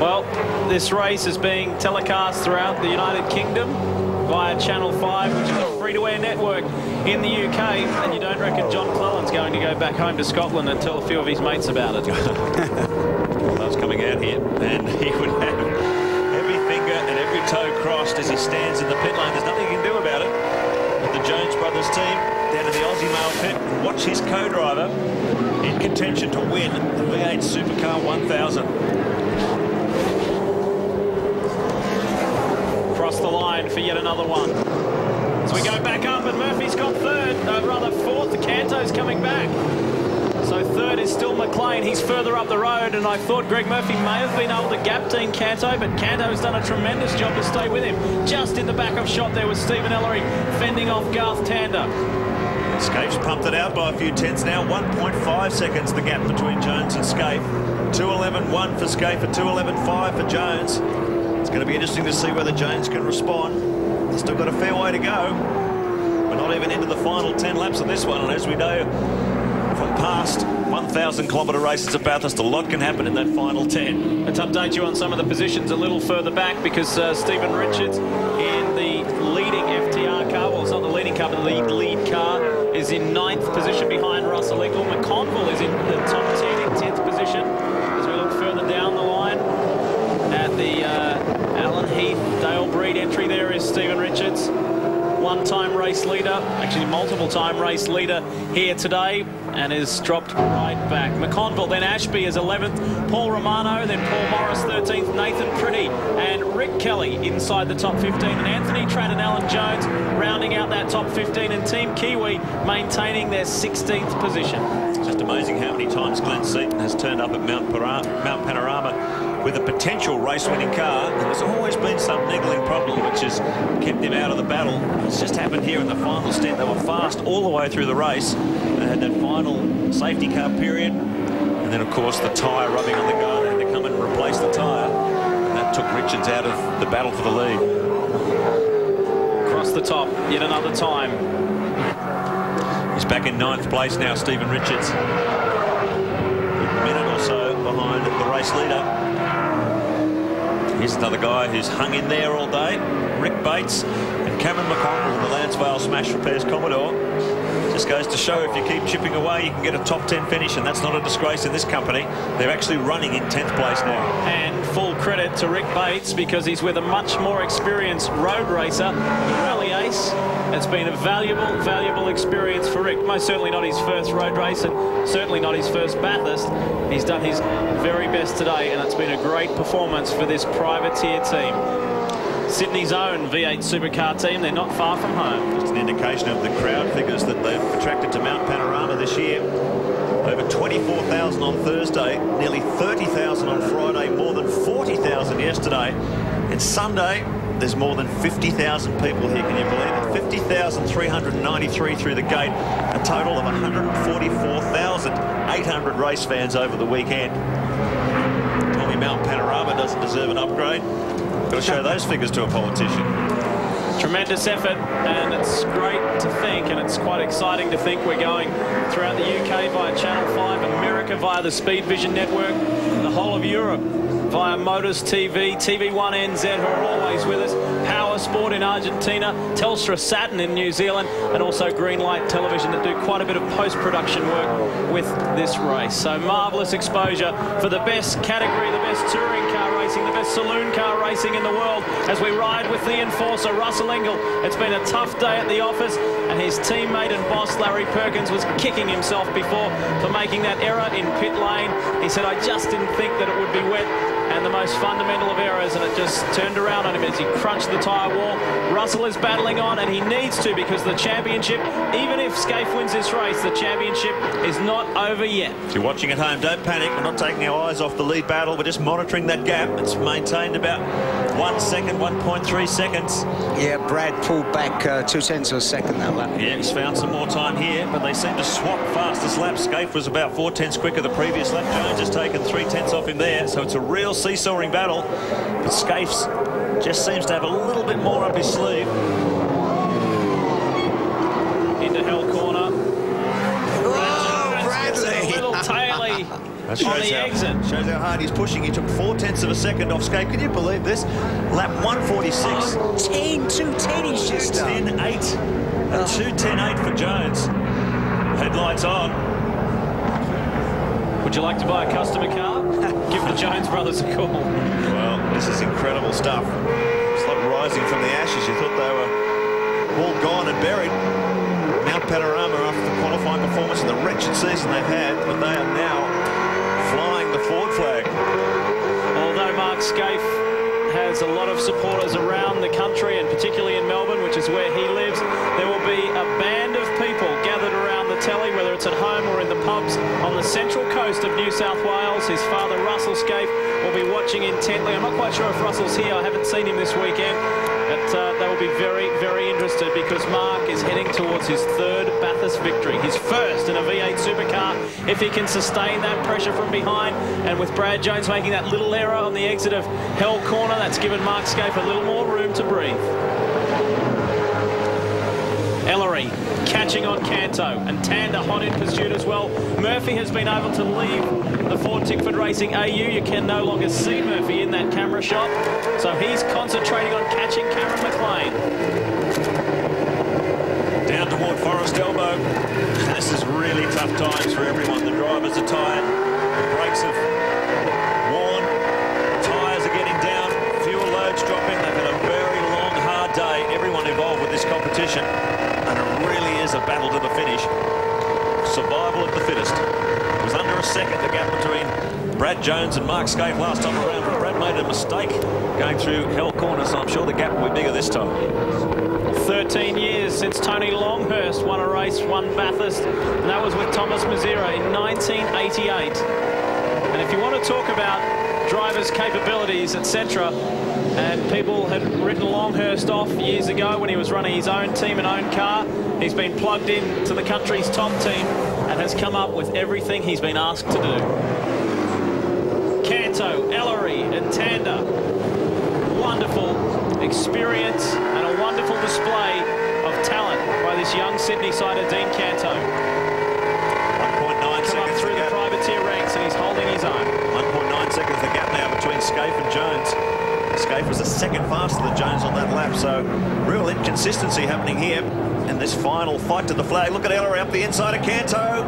Well, this race is being telecast throughout the United Kingdom via Channel 5, which is a free-to-air network in the UK, and you don't reckon John Clellan's going to go back home to Scotland and tell a few of his mates about it. Love's coming out here, and he would have every finger and every toe crossed as he stands in the pit lane. There's nothing he can do about it. But the Jones brothers team down in the Aussie Mail pit, and watch his co-driver in contention to win the V8 Supercar 1000. Cross the line for yet another one. As we go back up, and Murphy's got third, rather fourth. Canto's coming back. So third is still McLean. He's further up the road, and I thought Greg Murphy may have been able to gap Dean Canto, but Canto's done a tremendous job to stay with him. Just in the back of shot there was Stephen Ellery fending off Garth Tander. Scaife's pumped it out by a few tenths now. 1.5 seconds the gap between Jones and Scaife. 2:11.1 for Scaife and 2:11.5 for Jones. It's going to be interesting to see whether Jones can respond. He's still got a fair way to go. We're not even into the final 10 laps of this one, and as we know from past 1,000-kilometre races at Bathurst, a lot can happen in that final 10. Let's update you on some of the positions a little further back, because Stephen Richards in the leading FTR car, well, it's not the leading car, but the lead car, is in 9th position behind Russell Ingall. McConville is in the top 10 in 10th position. As we look further down the line at the Allen Heath Dale Breed entry, there is Stephen Richards, one-time race leader, actually multiple-time race leader here today, and is dropped right back. McConville, then Ashby is 11th, Paul Romano, then Paul Morris 13th, Nathan Pretty and Rick Kelly inside the top 15, and Anthony Tratt and Alan Jones rounding out that top 15, and Team Kiwi maintaining their 16th position. So just amazing how many times Glenn Seaton has turned up at Mount Panorama with a potential race-winning car, and there's always been some niggling problem which has kept him out of the battle. It's just happened here in the final stint. They were fast all the way through the race. They had that final safety car period, and then of course the tyre rubbing on the car. They had to come and replace the tyre, and that took Richards out of the battle for the lead. Across the top, yet another time. He's back in 9th place now, Stephen Richards. A minute or so behind the race leader. Here's another guy who's hung in there all day, Rick Bates and Cameron McConnell, the Lansvale Smash Repairs Commodore. Just goes to show if you keep chipping away, you can get a top 10 finish, and that's not a disgrace in this company. They're actually running in 10th place now. And full credit to Rick Bates, because he's with a much more experienced road racer, Rally Ace. It's been a valuable experience for Rick. Most certainly not his first road race, and certainly not his first Bathurst. He's done his very best today, and it's been a great performance for this privateer team. Sydney's own V8 Supercar team, they're not far from home. Just an indication of the crowd figures that they've attracted to Mount Panorama this year. Over 24,000 on Thursday, nearly 30,000 on Friday, more than 40,000 yesterday. And Sunday, there's more than 50,000 people here, can you believe it? 50,393 through the gate, a total of 144,800 race fans over the weekend. Tell me Mount Panorama doesn't deserve an upgrade. Got to show those figures to a politician. Tremendous effort, and it's great to think, and it's quite exciting to think we're going throughout the UK via Channel 5, America via the Speed Vision Network, the whole of Europe via Motors TV, TV1NZ, who are always with us, Power Sport in Argentina, Telstra Saturn in New Zealand, and also Greenlight Television that do quite a bit of post-production work with this race. So marvellous exposure for the best category, the best touring car racing, the best saloon car racing in the world, as we ride with the enforcer, Russell Ingall. It's been a tough day at the office, and his teammate and boss, Larry Perkins, was kicking himself before for making that error in pit lane. He said, I just didn't think that it would be wet, and the most fundamental of errors, and it just turned around on him as he crunched the tyre wall. Russell is battling on, and he needs to, because the championship, even if Scaife wins this race, the championship is not over yet. If you're watching at home, don't panic. We're not taking our eyes off the lead battle. We're just monitoring that gap. It's maintained about 1 second, 1.3 seconds. Yeah, Brad pulled back 0.2 of a second that lap. Yeah, he's found some more time here, but they seem to swap fastest lap. Scaife was about 0.4 quicker the previous lap. Jones has taken 0.3 off him there, so it's a real seesawing battle. But Scaife's just seems to have a little bit more up his sleeve. Into Hell Corner. Oh, Bradley! A little taily That on the exit. Shows how hard he's pushing. He took 0.4 of a second off Scaife. Can you believe this? Lap 146. 2:10 he's just done. 2:10.8. A 2:10.8 for Jones. Headlights on. Would you like to buy a customer car? Give the Jones brothers a call. Well, this is incredible stuff. It's like rising from the ashes. You thought they were all gone and buried. Mount Panorama, after the qualifying performance and the wretched season they've had, but they are now flying the Ford flag. Although Mark Scaife has a lot of supporters around the country, and particularly in Melbourne, which is where he lives, there will be a band of people gathered around the telly, whether it's at home or in the pubs on the central coast of New South Wales. His father, Russell Scaife, will be watching intently. I'm not quite sure if Russell's here. I haven't seen him this weekend. But they will be very, very interested, because Mark is heading towards his third Bathurst victory. His first in a V8 Supercar. If he can sustain that pressure from behind, and with Brad Jones making that little error on the exit of Hell Corner, that's given Mark Scaife a little more room to breathe. Ellery catching on Canto, and Tander hot in pursuit as well. Murphy has been able to leave the Ford Tickford Racing AU. You can no longer see Murphy in that camera shot, so he's concentrating on catching Cameron McLean. Down toward Forest Elbow. This is really tough times for everyone. The drivers are tired. The brakes have worn. Tyres are getting down. Fuel loads dropping. They've had a very long, hard day. Everyone involved with this competition. And it really is a battle to the finish. Survival of the fittest. It was under a second, the gap between Brad Jones and Mark Scaife last time around, but Brad made a mistake going through Hell Corner, so I'm sure the gap will be bigger this time. 13 years years since Tony Longhurst won a race, won Bathurst, and that was with Thomas Mazira in 1988. And if you want to talk about drivers' capabilities, etc., and people had written Longhurst off years ago when he was running his own team and own car, he's been plugged in to the country's top team and has come up with everything he's been asked to do. Canto, Ellery and Tander. Wonderful experience and a wonderful display of talent by this young Sydney-sider Dean Canto. 1.9 seconds through the privateer ranks, and he's holding his own. 1.9 seconds the gap now between Scaife and Jones. Scaife was a second faster than Jones on that lap, so real inconsistency happening here in this final fight to the flag. Look at Ellery up the inside of Canto.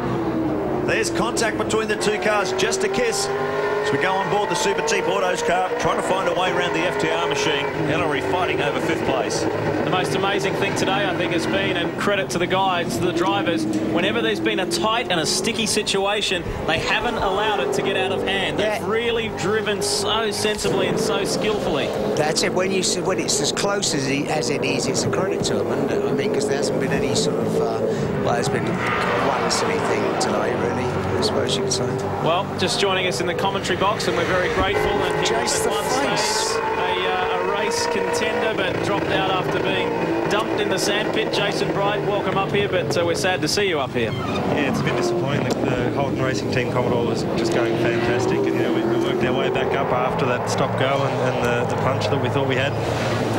There's contact between the two cars, just a kiss. As we go on board the Super Cheap Autos car, trying to find a way around the FTR machine. Ellery fighting over 5th place. The most amazing thing today, I think, has been, and credit to the guys, to the drivers, whenever there's been a tight and a sticky situation, they haven't allowed it to get out of hand. They've really driven so sensibly and so skillfully. That's it. When it's as close as it is, it's a credit to them, isn't it? I mean, because there hasn't been any sort of, well, there's been one silly thing today, really, I suppose you could say. Well, just joining us in the commentary box, and we're very grateful. And he was at one stage a race contender, but dropped out after being dumped in the sandpit. Jason Bright, welcome up here, but we're sad to see you up here. Yeah, it's a bit disappointing. The Holton Racing Team Commodore was just going fantastic, and you know, we worked our way back up after that stop-go and the punch that we thought we had.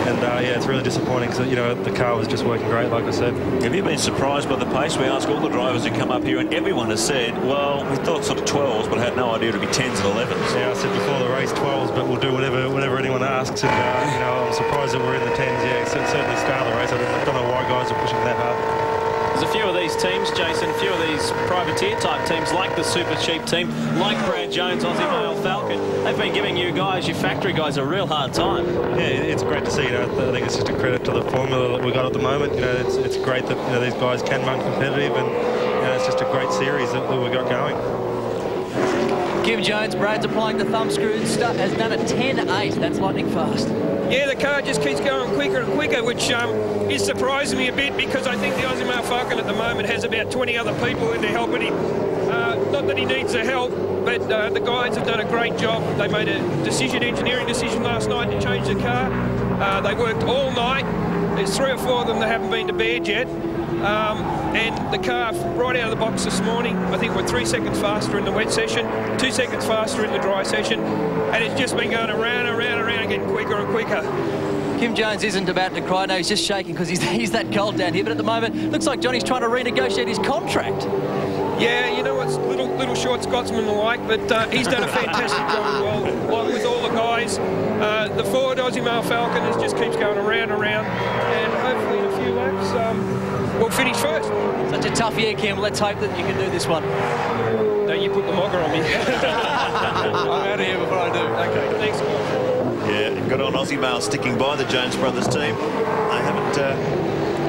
And yeah, it's really disappointing because, you know, the car was just working great, like I said. Have you been surprised by the pace? We asked all the drivers who come up here, and everyone has said, well, we thought sort of 12s, but had no idea it would be 10s and 11s. Yeah, I said before the race 12s, but we'll do whatever anyone asks. And, you know, I'm surprised that we're in the 10s. Yeah, certainly start of the race. I don't know why guys are pushing that hard. There's a few of these teams, Jason, a few of these privateer-type teams, like the Super Cheap team, like Brad Jones, Aussie Male Falcon. They've been giving you guys, your factory guys, a real hard time. Yeah, it's great to see. You know, I think it's just a credit to the formula that we got at the moment. You know, it's great that, you know, these guys can run competitive, and, you know, it's just a great series that we got going. Kim Jones, Brad's applying the thumb screw, has done a 10.8. That's lightning fast. Yeah, the car just keeps going quicker and quicker, which is surprising me a bit, because I think the Aussie Male Falcon at the moment has about 20 other people in there helping him. Not that he needs the help, but the guys have done a great job. They made a engineering decision last night to change the car. They worked all night. There's 3 or 4 of them that haven't been to bed yet. And the car right out of the box this morning, I think we're 3 seconds faster in the wet session, 2 seconds faster in the dry session, and it's just been going around, getting quicker and quicker. Kim Jones isn't about to cry, no, he's just shaking because he's that cold down here, but at the moment, looks like Johnny's trying to renegotiate his contract. Yeah, you know what's little short Scotsman like, but he's done a fantastic job as well, like with all the guys. The Ford Aussie Male Falcon just keeps going around, and hopefully in a few laps we'll finish first. Such a tough year, Kim. Let's hope that you can do this one. Don't you put the mogger on me. I'm out of here before I do. Okay, thanks, guys. Yeah, good on Aussie Male sticking by the Jones Brothers team. They haven't... the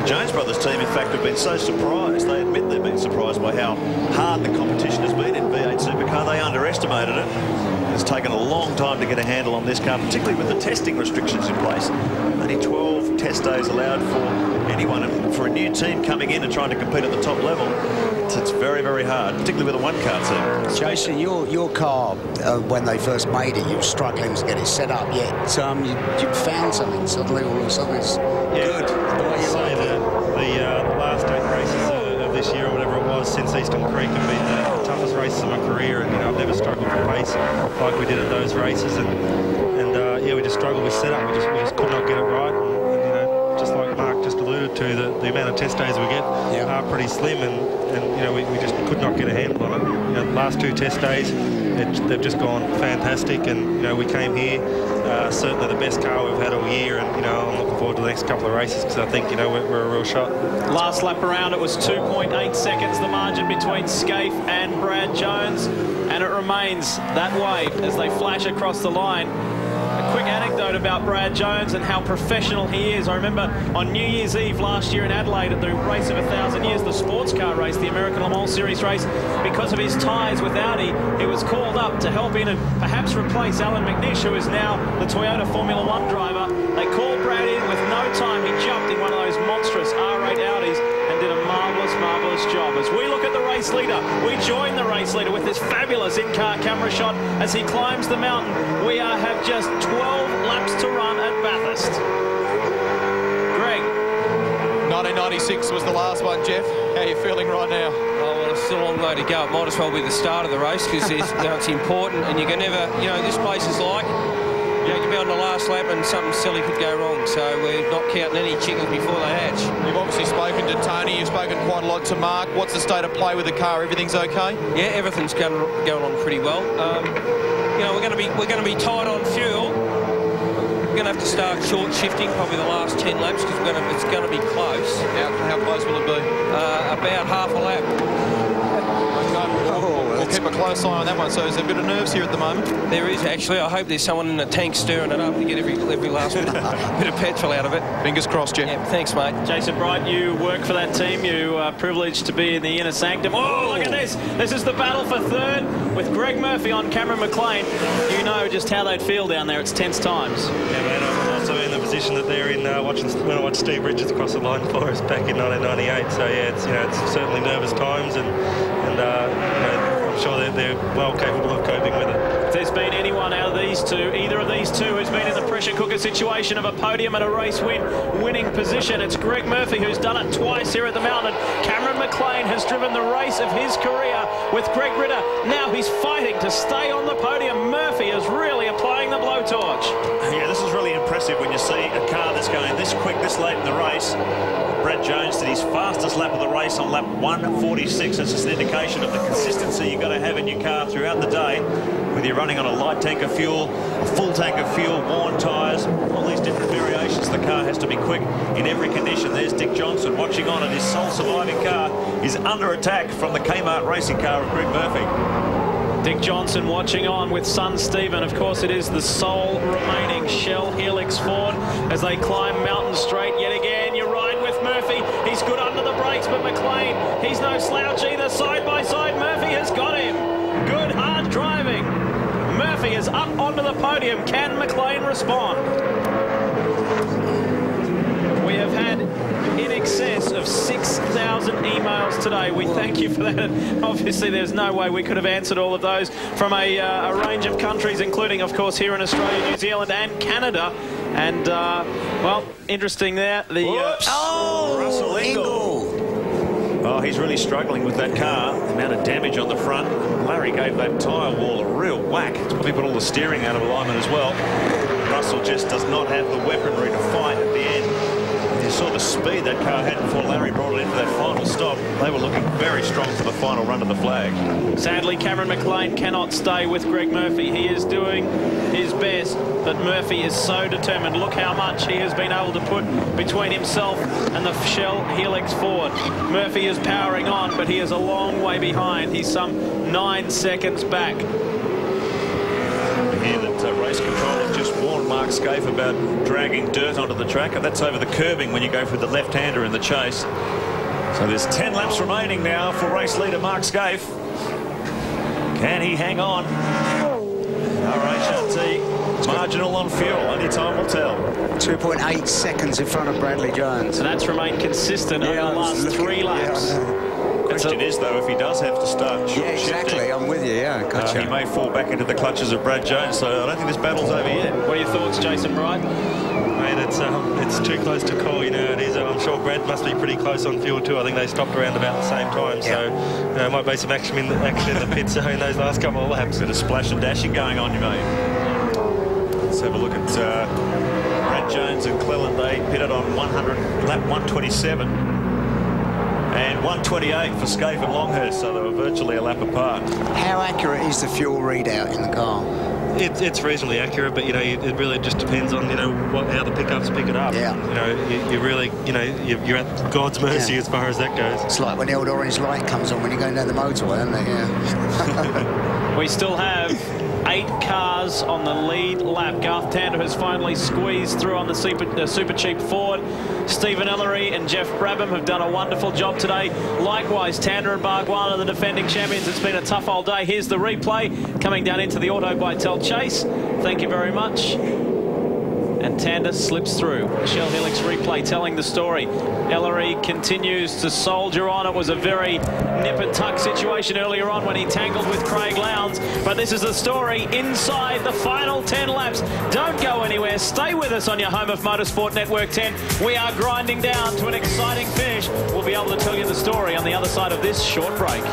Jones Brothers team, in fact, have been so surprised. They admit they've been surprised by how hard the competition has been in V8 Supercar. They underestimated it. It's taken a long time to get a handle on this car, particularly with the testing restrictions in place. Only 12 test days allowed for anyone, and for a new team coming in and trying to compete at the top level, it's very, very hard, particularly with a one-car team. Jason, your car, when they first made it, you were struggling to get it set up, yet you found something suddenly, all of a sudden it's good. The last 8 races of this year, or whatever it was, since Eastern Creek have been the toughest races of my career, and, you know, I've never struggled for pace like we did at those races, and yeah, we just struggled with setup. We just could not get it right, and you know, just like Mark just alluded to, the amount of test days we get are pretty slim, and you know, we just could not get a handle on it. You know, the last 2 test days, they've just gone fantastic, and you know, we came here, certainly the best car we've had all year, and you know, I'm looking forward to the next couple of races, because I think, you know, we're a real shot. Last lap around, it was 2.8 seconds, the margin between Scaife and Brad Jones, and it remains that way as they flash across the line. A quick anecdote about Brad Jones and how professional he is. I remember on New Year's Eve last year in Adelaide at the race of 1,000 years, the sports car race, the American Le Mans Series race, because of his ties with Audi, he was called up to help in and perhaps replace Alan McNish, who is now the Toyota Formula 1 driver. They called Brad in with no time. He jumped in one of those monstrous R8 Audi race leader. We join the race leader with this fabulous in-car camera shot as he climbs the mountain. We have just 12 laps to run at Bathurst. Greg. 1996 was the last one, Jeff. How are you feeling right now? Oh, well, it's still a long way to go. It might as well be the start of the race because it's important, and you can never, this place is like, you can be on the last lap and something silly could go wrong. So we're not counting any chickens before they hatch. You've obviously spoken to Tony. You've spoken quite a lot to Mark. What's the state of play with the car? Everything's okay? Yeah, everything's going on pretty well. We're going to be tight on fuel. We're going to have to start short shifting probably the last 10 laps because it's going to be close. How close will it be? About half a lap. We'll keep a close eye on that one. So is there a bit of nerves here at the moment? There is actually. I hope there's someone in the tank stirring it up to get every last bit of petrol out of it. Fingers crossed, Jeff. Yeah, thanks, mate. Jason Bright, you work for that team. You are privileged to be in the inner sanctum. Oh, look at this. This is the battle for third with Greg Murphy on Cameron McLean. You know just how they'd feel down there. It's tense times. Yeah, man, I'm also in the position that they're in when I watched Steve Richards cross the line for us back in 1998. So yeah, it's certainly nervous times, and I'm sure they're well capable of coping with it. If there's been anyone out of these two, either of these two, who's been in the pressure cooker situation of a podium and a race winning position, it's Greg Murphy, who's done it twice here at the mountain. Cameron McLean has driven the race of his career with Greg Ritter. Now he's fighting to stay on the podium. Murphy is really applying the blowtorch. Yeah, this is really impressive when you see a car that's going this quick, this late in the race. Brad Jones did his fastest lap of the race on lap 146. That's just an indication of the consistency you've got to have in your car throughout the day, whether you're running on a light tank of fuel, a full tank of fuel, worn tyres, all these different variations. The car has to be quick in every condition. There's Dick Johnson watching on, and his sole surviving car is under attack from the Kmart racing car of Greg Murphy. Dick Johnson watching on with son Stephen. Of course, it is the sole remaining Shell Helix Ford as they climb Mountain Straight yet again. You're right with Murphy. He's good under the brakes, but McLean, he's no slouch either. Side by side, Murphy has got him. Good, hard driving. Murphy is up onto the podium. Can McLean respond? We have had in excess of 6,000 emails today. We thank you for that. Obviously, there's no way we could have answered all of those from a range of countries, including, of course, here in Australia, New Zealand and Canada. And, well, interesting there. Russell Ingall. Oh, he's really struggling with that car. The amount of damage on the front. Larry gave that tyre wall a real whack. It's probably put all the steering out of alignment as well. Russell just does not have the weaponry to fight at the end. You saw the speed that car had before Larry brought it in for that final stop. They were looking very strong for the final run of the flag. Sadly, Cameron McLean cannot stay with Greg Murphy. He is doing his best, but Murphy is so determined. Look how much he has been able to put between himself and the Shell Helix Ford. Murphy is powering on, but he is a long way behind. He's some 9 seconds back. Here that race control has just warned Mark Scaife about dragging dirt onto the track, and that's over the curbing when you go for the left-hander in the chase. So there's 10 laps remaining now for race leader Mark Scaife. Can he hang on? RHRT marginal on fuel. Only time will tell. 2.8 seconds in front of Bradley Jones. So that's remained consistent over the last 3 laps. The question is, though, if he does have to start short exactly. shifting, I'm with you, yeah. Gotcha. He may fall back into the clutches of Brad Jones, so I don't think this battle's over yet. What are your thoughts, Jason Bright? Mate, it's too close to call, you know. It is. I'm sure Brad must be pretty close on fuel too. I think they stopped around about the same time, so might be some action in the pits in those last couple of laps. Bit of splash and dashing going on, you mate. Let's have a look at Brad Jones and Cleland. They pitted on lap 127. And 128 for Scaife and Longhurst, so they were virtually a lap apart. How accurate is the fuel readout in the car? It's reasonably accurate, but it really just depends on how the pickups pick it up. Yeah. You really you're at God's mercy as far as that goes. It's like when the old orange light comes on when you're going down the motorway, isn't it? Yeah. We still have 8 cars on the lead lap. Garth Tander has finally squeezed through on the super cheap Ford. Stephen Ellery and Jeff Brabham have done a wonderful job today. Likewise, Tander and Bargwanna, the defending champions. It's been a tough old day. Here's the replay coming down into the Auto by Tel Chase. Thank you very much. And Tander slips through. Shell Helix replay telling the story. Ellery continues to soldier on. It was a very nip and tuck situation earlier on when he tangled with Craig Lowndes. But this is the story inside the final 10 laps. Don't go anywhere. Stay with us on your home of Motorsport Network 10. We are grinding down to an exciting finish. We'll be able to tell you the story on the other side of this short break.